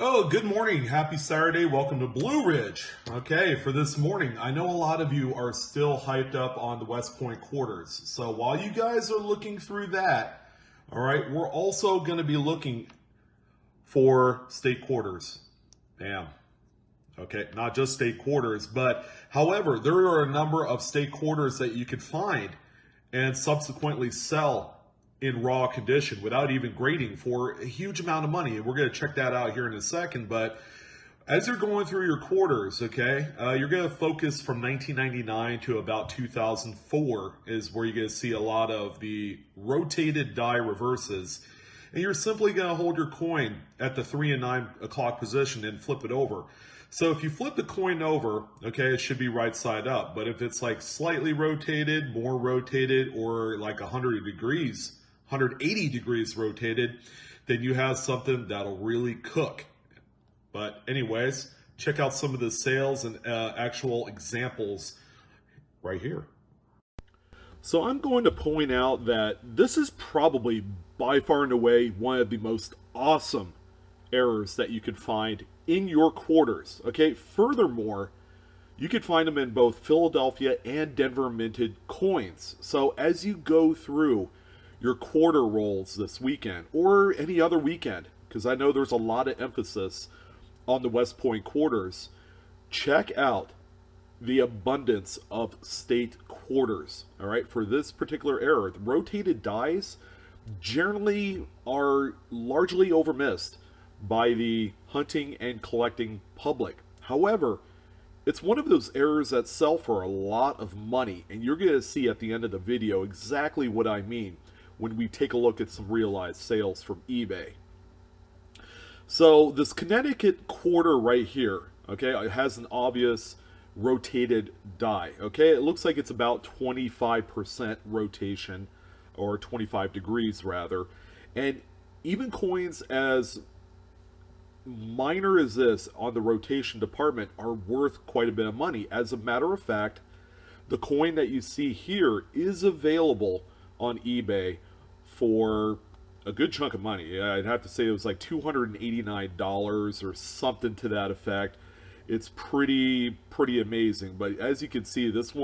Oh, good morning. Happy Saturday. Welcome to Blue Ridge. Okay, for this morning, I know a lot of you are still hyped up on the West Point quarters. So while you guys are looking through that, all right, we're also going to be looking for state quarters. Bam. Okay, not just state quarters, but however, there are a number of state quarters that you could find and subsequently sell in raw condition without even grading for a huge amount of money. And we're going to check that out here in a second. But as you're going through your quarters, okay, you're going to focus from 1999 to about 2004 is where you're going to see a lot of the rotated die reverses. And you're simply going to hold your coin at the 3 and 9 o'clock position and flip it over. So if you flip the coin over, okay, it should be right side up. But if it's like slightly rotated, more rotated, or like 100 degrees, 180 degrees rotated, then you have something that'll really cook. But anyways, check out some of the sales and actual examples right here. So I'm going to point out that this is probably by far and away one of the most awesome errors that you could find in your quarters. Okay, furthermore, you could find them in both Philadelphia and Denver minted coins. So as you go through your quarter rolls this weekend or any other weekend, because I know there's a lot of emphasis on the West Point quarters, check out the abundance of state quarters. All right, for this particular error, the rotated dies generally are largely overmissed by the hunting and collecting public. However, it's one of those errors that sell for a lot of money, and you're going to see at the end of the video exactly what I mean when we take a look at some realized sales from eBay. So this Connecticut quarter right here, okay, it has an obvious rotated die. Okay, it looks like it's about 25% rotation, or 25 degrees rather, and even coins as minor as this on the rotation department are worth quite a bit of money. As a matter of fact, the coin that you see here is available on eBay for a good chunk of money. I'd have to say it was like $289 or something to that effect. It's pretty amazing. But as you can see, this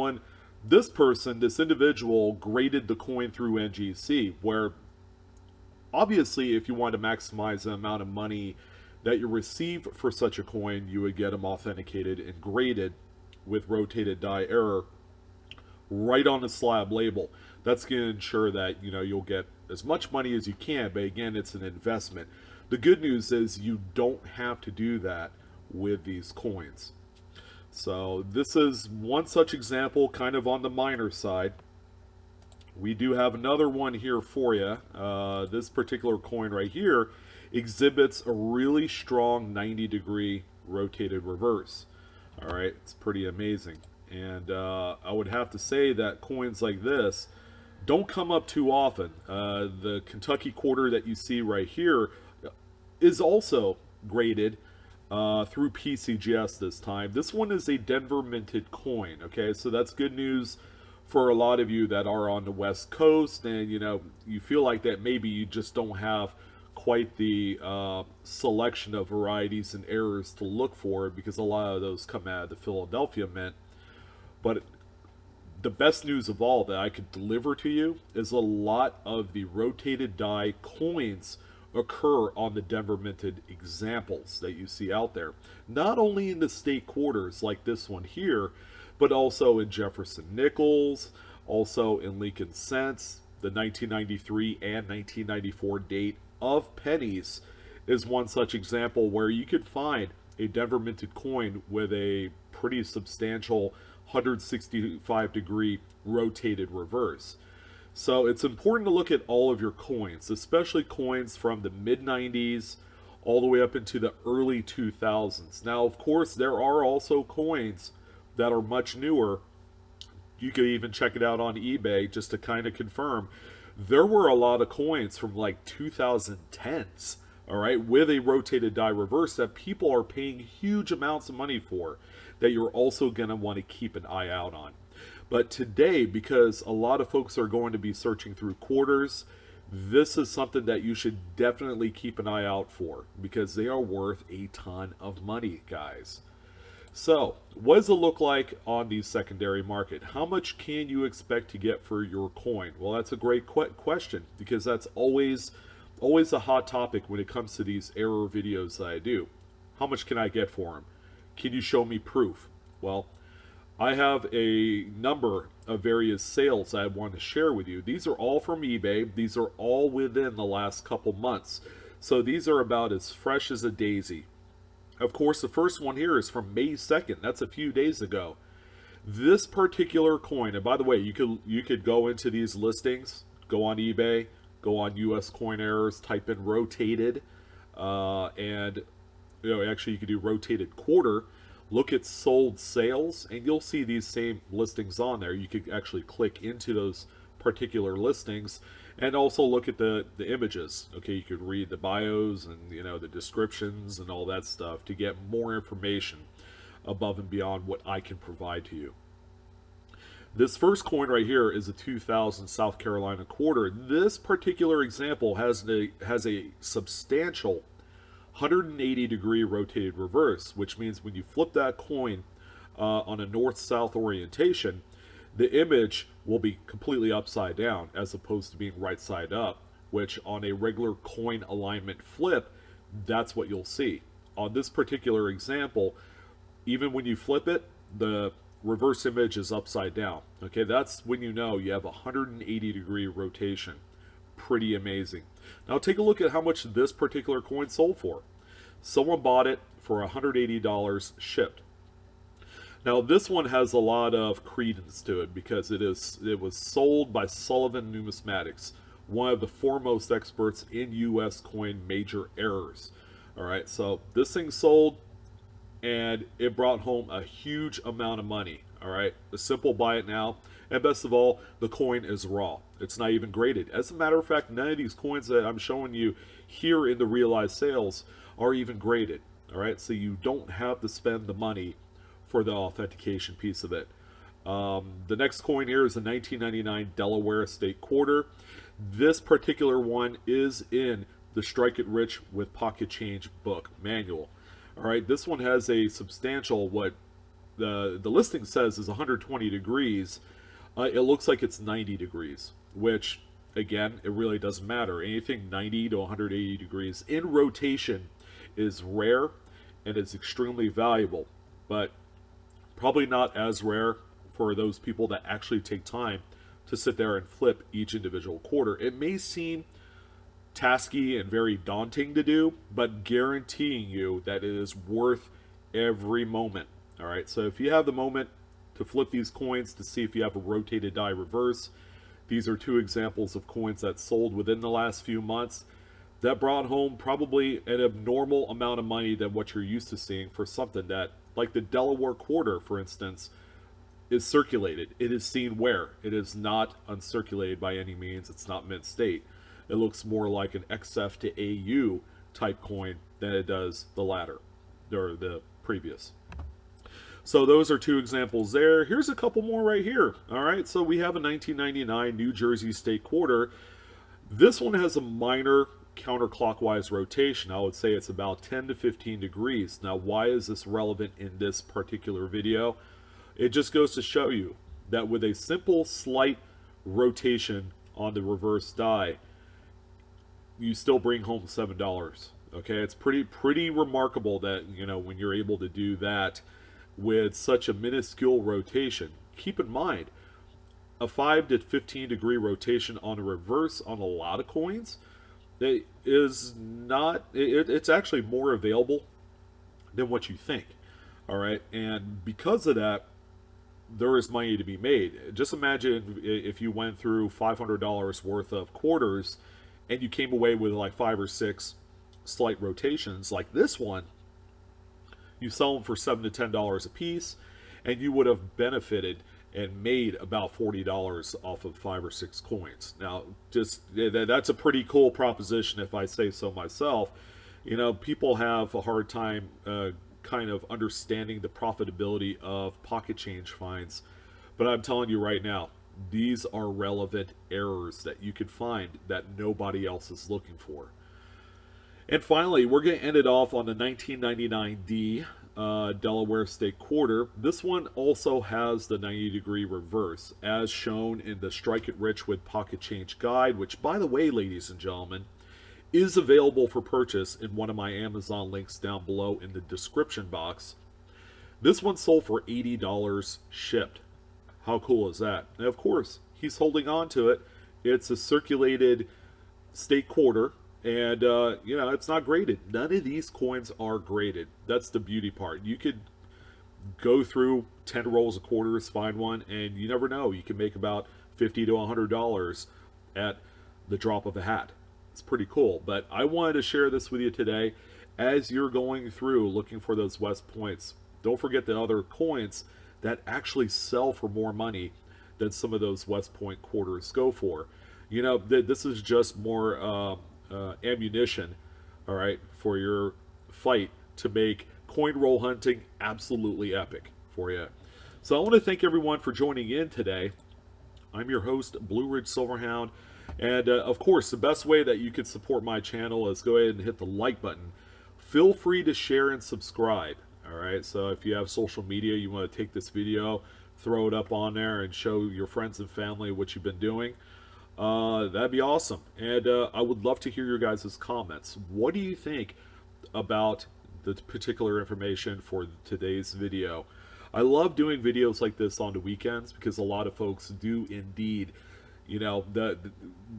individual graded the coin through NGC, where obviously if you want to maximize the amount of money that you receive for such a coin, you would get them authenticated and graded with rotated die error right on the slab label. That's going to ensure that you'll get as much money as you can, but again, it's an investment. The good news is you don't have to do that with these coins. So this is one such example, kind of on the minor side. We do have another one here for you. This particular coin right here exhibits a really strong 90-degree rotated reverse. All right, it's pretty amazing. And I would have to say that coins like this don't come up too often. The Kentucky quarter that you see right here is also graded through PCGS this time. This one is a Denver minted coin. Okay, so that's good news for a lot of you that are on the West Coast, and you feel like that maybe you just don't have quite the selection of varieties and errors to look for, because a lot of those come out of the Philadelphia mint. But the best news of all that I could deliver to you is a lot of the rotated die coins occur on the Denver minted examples that you see out there. Not only in the state quarters like this one here, but also in Jefferson Nickels, also in Lincoln Cents. The 1993 and 1994 date of pennies is one such example where you could find a Denver minted coin with a pretty substantial 165 degree rotated reverse. So it's important to look at all of your coins, especially coins from the mid-90s all the way up into the early 2000s. Now, of course, there are also coins that are much newer. You could even check it out on eBay just to kind of confirm. There were a lot of coins from like 2010s, all right, with a rotated die reverse that people are paying huge amounts of money for, that you're also going to want to keep an eye out on. But today, because a lot of folks are going to be searching through quarters, this is something that you should definitely keep an eye out for because they are worth a ton of money, guys. So, what does it look like on the secondary market? How much can you expect to get for your coin? Well, that's a great question because that's always a hot topic when it comes to these error videos that I do. How much can I get for them? Can you show me proof? Well, I have a number of various sales I want to share with you. These are all from eBay. These are all within the last couple months. So these are about as fresh as a daisy. Of course, the first one here is from May 2nd. That's a few days ago. This particular coin, and by the way, you could go into these listings, go on eBay, go on US Coin Errors, type in rotated, and actually you could do rotated quarter, look at sold sales, and you'll see these same listings on there. You could actually click into those particular listings and also look at the images. Okay, you could read the bios and the descriptions and all that stuff to get more information above and beyond what I can provide to you. This first coin right here is a 2000 South Carolina quarter. This particular example has a substantial 180 degree rotated reverse, which means when you flip that coin on a north-south orientation, the image will be completely upside down as opposed to being right side up, which on a regular coin alignment flip, that's what you'll see. On this particular example, even when you flip it, the reverse image is upside down. Okay, that's when you know you have a 180 degree rotation. Pretty amazing. Now take a look at how much this particular coin sold for. Someone bought it for $180 shipped. Now this one has a lot of credence to it because it was sold by Sullivan Numismatics, one of the foremost experts in US coin major errors. All right, so this thing sold and it brought home a huge amount of money. All right, a simple buy it now, and best of all, the coin is raw. It's not even graded. As a matter of fact, none of these coins that I'm showing you here in the realized sales are even graded. All right, so you don't have to spend the money for the authentication piece of it. The next coin here is a 1999 Delaware State Quarter. This particular one is in the Strike It Rich with Pocket Change book manual. All right, this one has a substantial, what the listing says is 120 degrees. It looks like it's 90 degrees, which, again, it really doesn't matter. Anything 90 to 180 degrees in rotation is rare and it's extremely valuable, but probably not as rare for those people that actually take time to sit there and flip each individual quarter. It may seem tasky and very daunting to do, but guaranteeing you that it is worth every moment. All right, so if you have the moment to flip these coins to see if you have a rotated die reverse, these are two examples of coins that sold within the last few months that brought home probably an abnormal amount of money than what you're used to seeing for something that, like the Delaware Quarter, for instance, is circulated. It is seen where? It is not uncirculated by any means. It's not mint state. It looks more like an XF to AU type coin than it does the latter, or the previous. So those are two examples there. Here's a couple more right here. All right, so we have a 1999 New Jersey State Quarter. This one has a minor counterclockwise rotation. I would say it's about 10 to 15 degrees. Now, why is this relevant in this particular video? It just goes to show you that with a simple slight rotation on the reverse die, you still bring home $7. Okay, it's pretty remarkable that, when you're able to do that with such a minuscule rotation. Keep in mind, a 5 to 15 degree rotation on a reverse on a lot of coins, it's actually more available than what you think. All right, and because of that, there is money to be made. Just imagine if you went through $500 worth of quarters and you came away with like 5 or 6 slight rotations like this one. You sell them for $7 to $10 a piece, and you would have benefited and made about $40 off of 5 or 6 coins. Now, that's a pretty cool proposition if I say so myself. People have a hard time kind of understanding the profitability of pocket change finds, but I'm telling you right now, these are relevant errors that you could find that nobody else is looking for. And finally, we're going to end it off on the 1999D Delaware State Quarter. This one also has the 90-degree reverse, as shown in the Strike It Rich with Pocket Change Guide, which, by the way, ladies and gentlemen, is available for purchase in one of my Amazon links down below in the description box. This one sold for $80 shipped. How cool is that? And of course, he's holding on to it. It's a circulated state quarter. And, it's not graded. None of these coins are graded. That's the beauty part. You could go through 10 rolls of quarters, find one, and you never know. You can make about $50 to $100 at the drop of a hat. It's pretty cool. But I wanted to share this with you today as you're going through looking for those West Points. Don't forget the other coins that actually sell for more money than some of those West Point quarters go for. This is just more ammunition, all right, for your fight to make coin roll hunting absolutely epic for you. So I want to thank everyone for joining in today. I'm your host, Blue Ridge Silverhound, and of course, the best way that you can support my channel is go ahead and hit the like button. Feel free to share and subscribe. All right, so if you have social media, you want to take this video, throw it up on there, and show your friends and family what you've been doing. That'd be awesome. And I would love to hear your guys' comments. What do you think about the particular information for today's video? I love doing videos like this on the weekends because a lot of folks do indeed,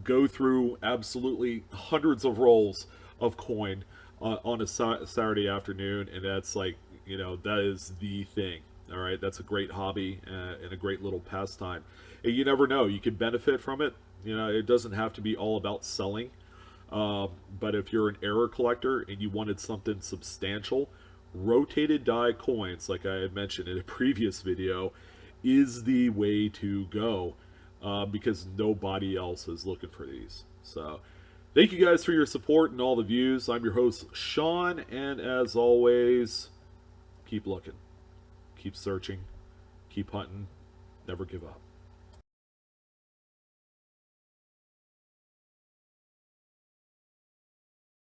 go through absolutely hundreds of rolls of coin on a Saturday afternoon, and that's like, that is the thing. All right, that's a great hobby and a great little pastime. And you never know, you can benefit from it. It doesn't have to be all about selling. But if you're an error collector and you wanted something substantial, rotated die coins, like I had mentioned in a previous video, is the way to go because nobody else is looking for these. So thank you guys for your support and all the views. I'm your host, Sean, and as always, keep looking, keep searching, keep hunting, never give up.